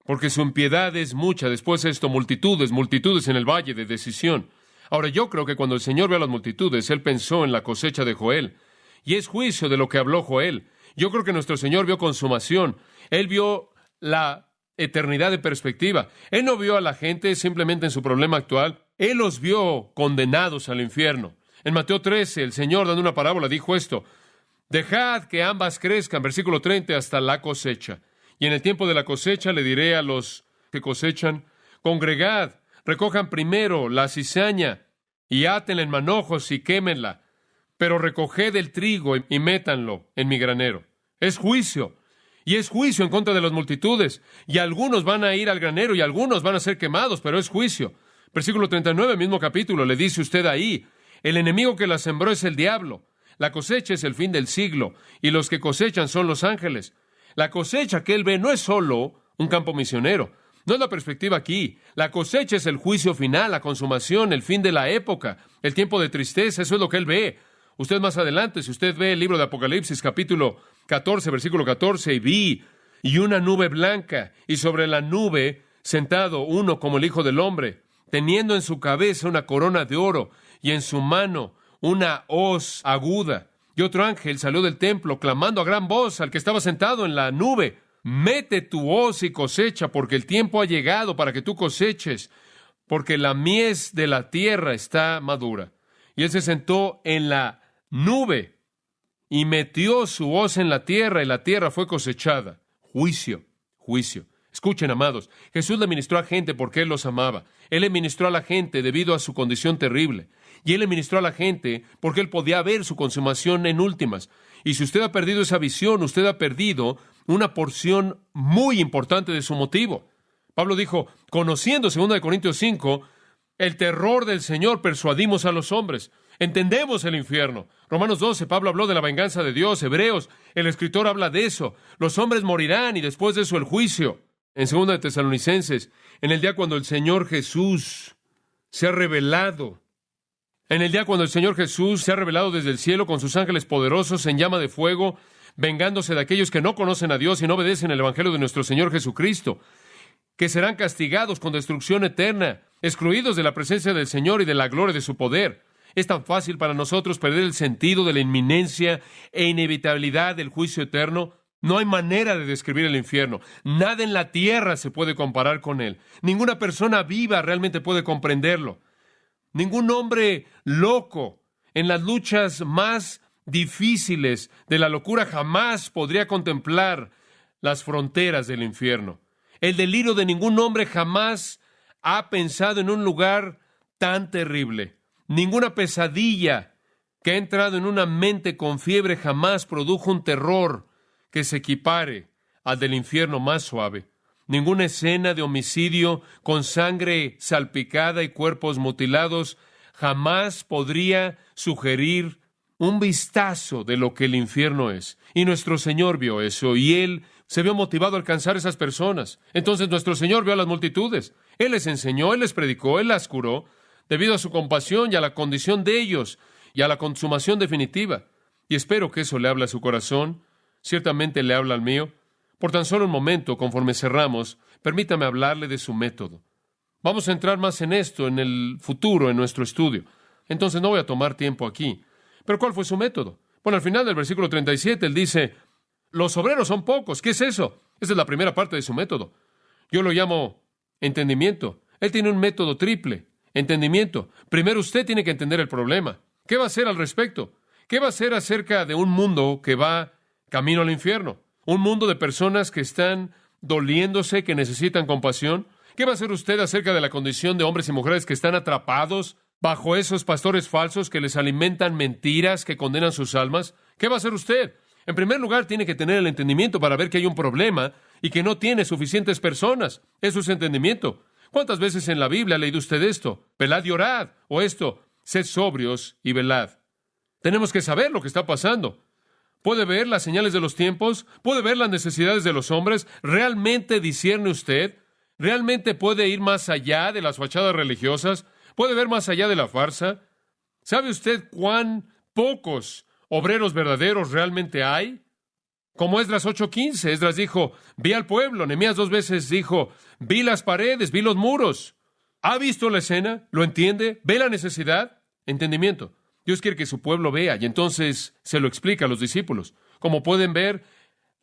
porque su impiedad es mucha. Después esto, multitudes en el valle de decisión. Ahora, yo creo que cuando el Señor vio a las multitudes, Él pensó en la cosecha de Joel. Y es juicio de lo que habló Joel. Yo creo que nuestro Señor vio consumación. Él vio la eternidad de perspectiva. Él no vio a la gente simplemente en su problema actual. Él los vio condenados al infierno. En Mateo 13, el Señor, dando una parábola, dijo esto: dejad que ambas crezcan, versículo 30, hasta la cosecha. Y en el tiempo de la cosecha le diré a los que cosechan, congregad, recojan primero la cizaña y átenla en manojos y quémenla, pero recoged el trigo y métanlo en mi granero. Es juicio, y es juicio en contra de las multitudes, y algunos van a ir al granero y algunos van a ser quemados, pero es juicio. Versículo 39, mismo capítulo, le dice usted ahí, el enemigo que la sembró es el diablo, la cosecha es el fin del siglo, y los que cosechan son los ángeles. La cosecha que él ve no es solo un campo misionero, no es la perspectiva aquí. La cosecha es el juicio final, la consumación, el fin de la época, el tiempo de tristeza, eso es lo que él ve. Usted más adelante, si usted ve el libro de Apocalipsis, capítulo 14, versículo 14, y vi, y una nube blanca, y sobre la nube sentado uno como el Hijo del Hombre, teniendo en su cabeza una corona de oro y en su mano una hoz aguda. Y otro ángel salió del templo clamando a gran voz al que estaba sentado en la nube: mete tu hoz y cosecha, porque el tiempo ha llegado para que tú coseches, porque la mies de la tierra está madura. Y él se sentó en la nube y metió su hoz en la tierra, y la tierra fue cosechada. Juicio, juicio. Escuchen, amados, Jesús le ministró a gente porque Él los amaba. Él le ministró a la gente debido a su condición terrible. Y Él le ministró a la gente porque Él podía ver su consumación en últimas. Y si usted ha perdido esa visión, usted ha perdido una porción muy importante de su motivo. Pablo dijo, conociendo, 2 Corintios 5, el terror del Señor persuadimos a los hombres. Entendemos el infierno. Romanos 12, Pablo habló de la venganza de Dios. Hebreos, el escritor habla de eso. Los hombres morirán y después de eso el juicio. En 2 de Tesalonicenses, en el día cuando el Señor Jesús se ha revelado, en el día cuando el Señor Jesús se ha revelado desde el cielo con sus ángeles poderosos en llama de fuego, vengándose de aquellos que no conocen a Dios y no obedecen el evangelio de nuestro Señor Jesucristo, que serán castigados con destrucción eterna, excluidos de la presencia del Señor y de la gloria de su poder. Es tan fácil para nosotros perder el sentido de la inminencia e inevitabilidad del juicio eterno. No hay manera de describir el infierno. Nada en la tierra se puede comparar con él. Ninguna persona viva realmente puede comprenderlo. Ningún hombre loco en las luchas más difíciles de la locura jamás podría contemplar las fronteras del infierno. El delirio de ningún hombre jamás ha pensado en un lugar tan terrible. Ninguna pesadilla que ha entrado en una mente con fiebre jamás produjo un terror que se equipare al del infierno más suave. Ninguna escena de homicidio con sangre salpicada y cuerpos mutilados jamás podría sugerir un vistazo de lo que el infierno es. Y nuestro Señor vio eso, y Él se vio motivado a alcanzar a esas personas. Entonces nuestro Señor vio a las multitudes. Él les enseñó, Él les predicó, Él las curó, debido a su compasión y a la condición de ellos, y a la consumación definitiva. Y espero que eso le hable a su corazón. Ciertamente le habla al mío. Por tan solo un momento, conforme cerramos, permítame hablarle de su método. Vamos a entrar más en esto en el futuro, en nuestro estudio. Entonces no voy a tomar tiempo aquí. ¿Pero cuál fue su método? Bueno, al final del versículo 37, él dice, los obreros son pocos. ¿Qué es eso? Esa es la primera parte de su método. Yo lo llamo entendimiento. Él tiene un método triple. Entendimiento. Primero usted tiene que entender el problema. ¿Qué va a hacer al respecto? ¿Qué va a hacer acerca de un mundo que va camino al infierno? Un mundo de personas que están doliéndose, que necesitan compasión. ¿Qué va a hacer usted acerca de la condición de hombres y mujeres que están atrapados bajo esos pastores falsos que les alimentan mentiras, que condenan sus almas? ¿Qué va a hacer usted? En primer lugar, tiene que tener el entendimiento para ver que hay un problema y que no tiene suficientes personas. Eso es entendimiento. ¿Cuántas veces en la Biblia ha leído usted esto? Velad y orad. O esto, sed sobrios y velad. Tenemos que saber lo que está pasando. ¿Puede ver las señales de los tiempos? ¿Puede ver las necesidades de los hombres? ¿Realmente discierne usted? ¿Realmente puede ir más allá de las fachadas religiosas? ¿Puede ver más allá de la farsa? ¿Sabe usted cuán pocos obreros verdaderos realmente hay? Como Esdras 8:15, Esdras dijo, vi al pueblo. Nehemías 2 veces dijo, vi las paredes, vi los muros. ¿Ha visto la escena? ¿Lo entiende? ¿Ve la necesidad? Entendimiento. Dios quiere que su pueblo vea, y entonces se lo explica a los discípulos. Como pueden ver,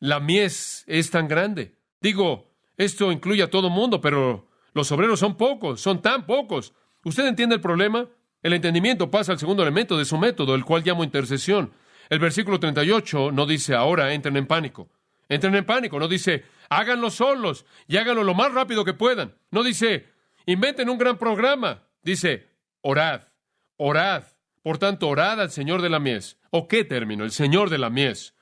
la mies es tan grande. Digo, esto incluye a todo mundo, pero los obreros son pocos, son tan pocos. ¿Usted entiende el problema? El entendimiento pasa al segundo elemento de su método, el cual llamo intercesión. El versículo 38 no dice, ahora entren en pánico. Entren en pánico, no dice, háganlo solos y háganlo lo más rápido que puedan. No dice, inventen un gran programa. Dice, orad, orad. Por tanto, orad al Señor de la mies. ¿O qué término? El Señor de la mies.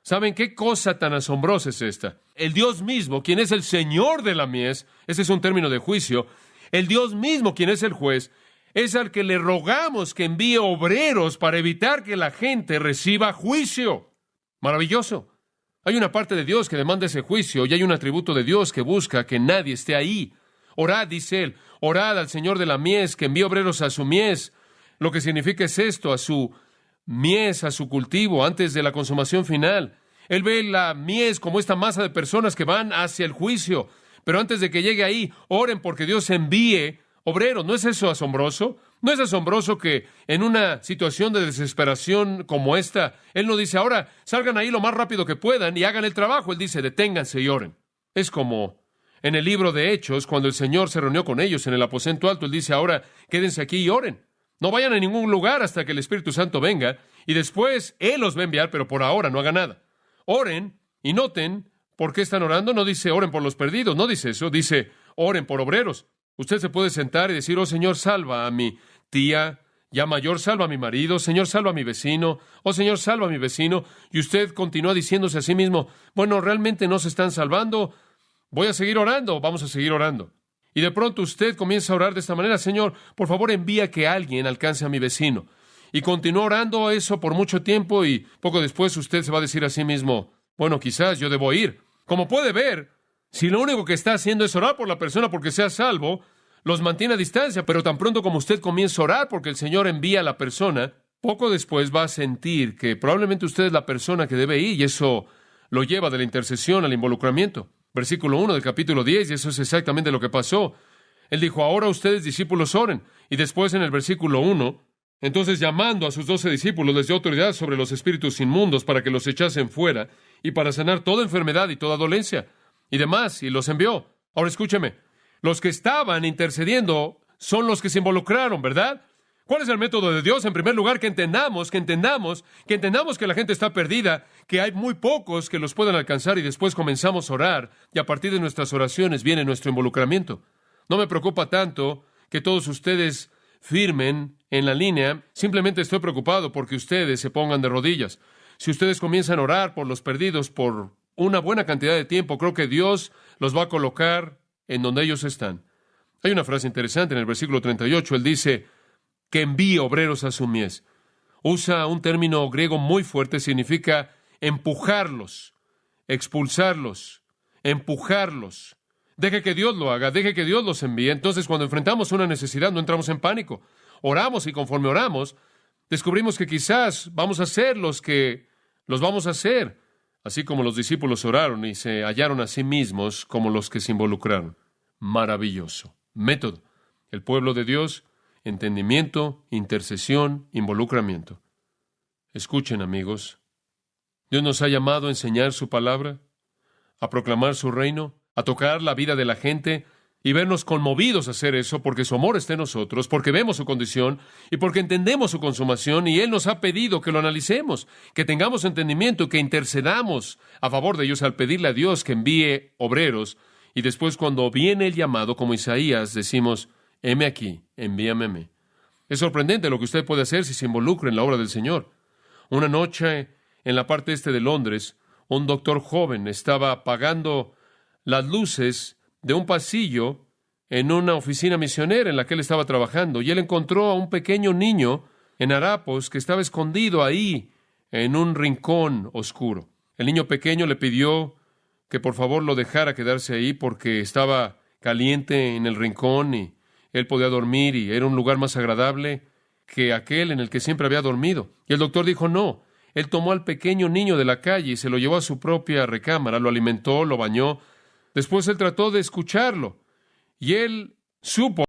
¿Saben qué cosa tan asombrosa es esta? El Dios mismo, quien es el Señor de la mies, ese es un término de juicio, el Dios mismo, quien es el juez, es al que le rogamos que envíe obreros para evitar que la gente reciba juicio. Maravilloso. Hay una parte de Dios que demanda ese juicio y hay un atributo de Dios que busca que nadie esté ahí. Orad, dice él, orad al Señor de la mies, que envíe obreros a su mies. Lo que significa es esto, a su mies, a su cultivo, antes de la consumación final. Él ve la mies como esta masa de personas que van hacia el juicio. Pero antes de que llegue ahí, oren porque Dios envíe obreros. ¿No es eso asombroso? ¿No es asombroso que en una situación de desesperación como esta, Él no dice, ahora salgan ahí lo más rápido que puedan y hagan el trabajo? Él dice, deténganse y oren. Es como en el libro de Hechos, cuando el Señor se reunió con ellos en el aposento alto, Él dice, ahora quédense aquí y oren. No vayan a ningún lugar hasta que el Espíritu Santo venga y después Él los va a enviar, pero por ahora no hagan nada. Oren y noten por qué están orando. No dice oren por los perdidos, no dice eso, dice oren por obreros. Usted se puede sentar y decir, oh Señor, salva a mi tía ya mayor, salva a mi marido, Señor, salva a mi vecino, oh Señor, salva a mi vecino. Y usted continúa diciéndose a sí mismo, bueno, realmente no se están salvando, voy a seguir orando, vamos a seguir orando. Y de pronto usted comienza a orar de esta manera, Señor, por favor envía que alguien alcance a mi vecino. Y continúa orando eso por mucho tiempo y poco después usted se va a decir a sí mismo, bueno, quizás yo debo ir. Como puede ver, si lo único que está haciendo es orar por la persona porque sea salvo, los mantiene a distancia, pero tan pronto como usted comienza a orar porque el Señor envía a la persona, poco después va a sentir que probablemente usted es la persona que debe ir y eso lo lleva de la intercesión al involucramiento. Versículo 1 del capítulo 10, y eso es exactamente lo que pasó. Él dijo, ahora ustedes discípulos oren. Y después en el versículo 1, entonces llamando a sus 12 discípulos les dio autoridad sobre los espíritus inmundos para que los echasen fuera y para sanar toda enfermedad y toda dolencia y demás, y los envió. Ahora escúcheme, los que estaban intercediendo son los que se involucraron, ¿verdad? ¿Cuál es el método de Dios? En primer lugar, que entendamos que la gente está perdida, que hay muy pocos que los puedan alcanzar y después comenzamos a orar y a partir de nuestras oraciones viene nuestro involucramiento. No me preocupa tanto que todos ustedes firmen en la línea, simplemente estoy preocupado porque ustedes se pongan de rodillas. Si ustedes comienzan a orar por los perdidos por una buena cantidad de tiempo, creo que Dios los va a colocar en donde ellos están. Hay una frase interesante en el versículo 38, Él dice que envíe obreros a su mies. Usa un término griego muy fuerte, significa empujarlos, expulsarlos, empujarlos. Deje que Dios lo haga, deje que Dios los envíe. Entonces, cuando enfrentamos una necesidad, no entramos en pánico. Oramos y conforme oramos, descubrimos que quizás vamos a ser los que los vamos a hacer, así como los discípulos oraron y se hallaron a sí mismos como los que se involucraron. Maravilloso. Método. El pueblo de Dios, entendimiento, intercesión, involucramiento. Escuchen, amigos. Dios nos ha llamado a enseñar su palabra, a proclamar su reino, a tocar la vida de la gente y vernos conmovidos a hacer eso porque su amor está en nosotros, porque vemos su condición y porque entendemos su consumación y Él nos ha pedido que lo analicemos, que tengamos entendimiento, que intercedamos a favor de ellos al pedirle a Dios que envíe obreros y después cuando viene el llamado, como Isaías, decimos, heme aquí, envíame a mí. Es sorprendente lo que usted puede hacer si se involucra en la obra del Señor. Una noche en la parte este de Londres, un doctor joven estaba apagando las luces de un pasillo en una oficina misionera en la que él estaba trabajando, y él encontró a un pequeño niño en harapos que estaba escondido ahí en un rincón oscuro. El niño pequeño le pidió que por favor lo dejara quedarse ahí porque estaba caliente en el rincón y él podía dormir y era un lugar más agradable que aquel en el que siempre había dormido. Y el doctor dijo no. Él tomó al pequeño niño de la calle y se lo llevó a su propia recámara, lo alimentó, lo bañó. Después él trató de escucharlo y él supo